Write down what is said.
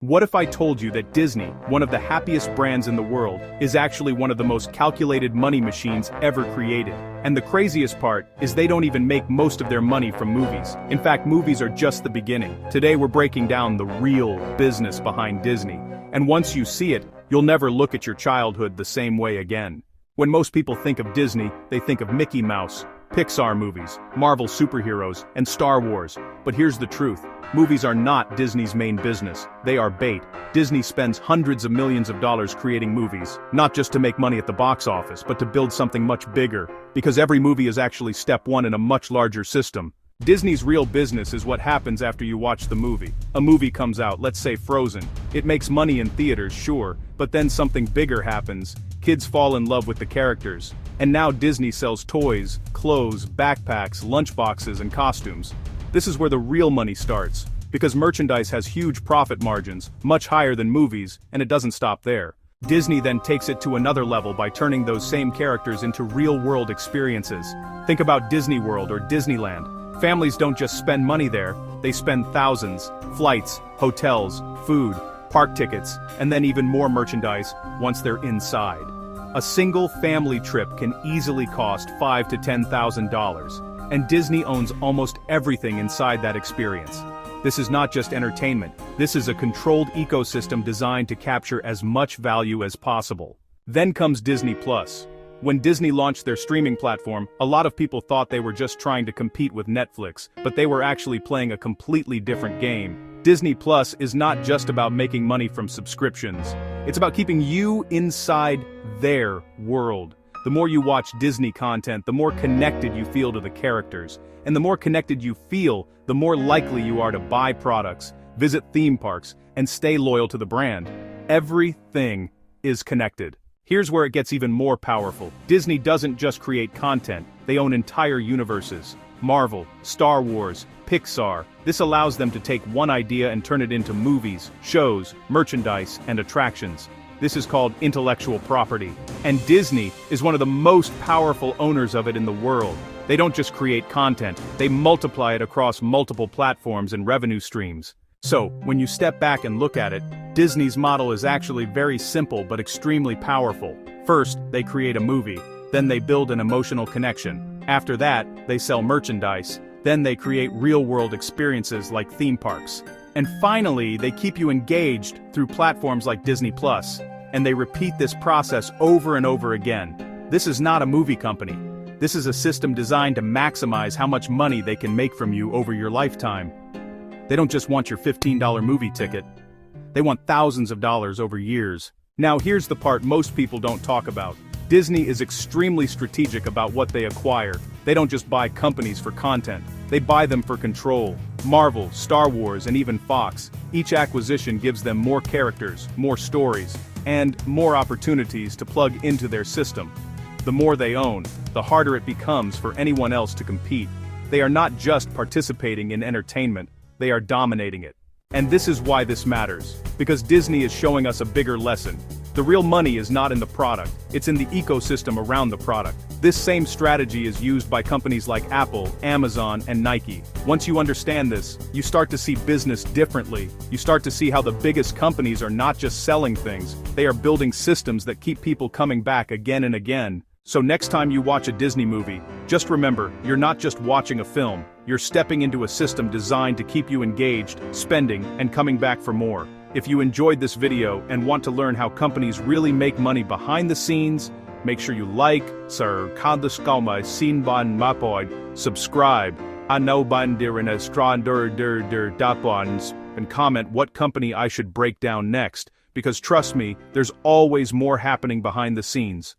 What if I told you that Disney, one of the happiest brands in the world, is actually one of the most calculated money machines ever created? And the craziest part is they don't even make most of their money from movies. In fact, movies are just the beginning. Today we're breaking down the real business behind Disney. And once you see it, you'll never look at your childhood the same way again. When most people think of Disney, they think of Mickey Mouse, Pixar movies, Marvel superheroes, and Star Wars. But here's the truth. Movies are not Disney's main business. They are bait. Disney spends hundreds of millions of dollars creating movies, not just to make money at the box office, but to build something much bigger. Because every movie is actually step one in a much larger system. Disney's real business is what happens after you watch the movie. A movie comes out, let's say Frozen. It makes money in theaters, sure, but then something bigger happens. Kids fall in love with the characters. And now Disney sells toys, clothes, backpacks, lunchboxes, and costumes. This is where the real money starts, because merchandise has huge profit margins, much higher than movies, and it doesn't stop there. Disney then takes it to another level by turning those same characters into real-world experiences. Think about Disney World or Disneyland. Families don't just spend money there, they spend thousands, flights, hotels, food, park tickets, and then even more merchandise once they're inside. A single family trip can easily cost $5,000 to $10,000, and Disney owns almost everything inside that experience. This is not just entertainment, this is a controlled ecosystem designed to capture as much value as possible. Then comes Disney Plus. When Disney launched their streaming platform, a lot of people thought they were just trying to compete with Netflix, but they were actually playing a completely different game. Disney Plus is not just about making money from subscriptions. It's about keeping you inside their world. The more you watch Disney content, the more connected you feel to the characters. And the more connected you feel, the more likely you are to buy products, visit theme parks, and stay loyal to the brand. Everything is connected. Here's where it gets even more powerful. Disney doesn't just create content, they own entire universes. Marvel, Star Wars, Pixar. This allows them to take one idea and turn it into movies, shows, merchandise, and attractions. This is called intellectual property. And Disney is one of the most powerful owners of it in the world. They don't just create content, they multiply it across multiple platforms and revenue streams. So, when you step back and look at it, Disney's model is actually very simple but extremely powerful. First, they create a movie. Then they build an emotional connection. After that, they sell merchandise. Then they create real-world experiences like theme parks. And finally, they keep you engaged through platforms like Disney Plus. And they repeat this process over and over again. This is not a movie company. This is a system designed to maximize how much money they can make from you over your lifetime. They don't just want your $15 movie ticket. They want thousands of dollars over years. Now here's the part most people don't talk about. Disney is extremely strategic about what they acquire. They don't just buy companies for content. They buy them for control. Marvel, Star Wars, and even Fox. Each acquisition gives them more characters, more stories, and more opportunities to plug into their system. The more they own, the harder it becomes for anyone else to compete. They are not just participating in entertainment, they are dominating it. And this is why this matters. Because Disney is showing us a bigger lesson. The real money is not in the product, it's in the ecosystem around the product. This same strategy is used by companies like Apple, Amazon, and Nike. Once you understand this, you start to see business differently. You start to see how the biggest companies are not just selling things, they are building systems that keep people coming back again and again. So next time you watch a Disney movie, just remember, you're not just watching a film, you're stepping into a system designed to keep you engaged, spending, and coming back for more. If you enjoyed this video and want to learn how companies really make money behind the scenes, make sure you like, subscribe, and comment what company I should break down next, because trust me, there's always more happening behind the scenes.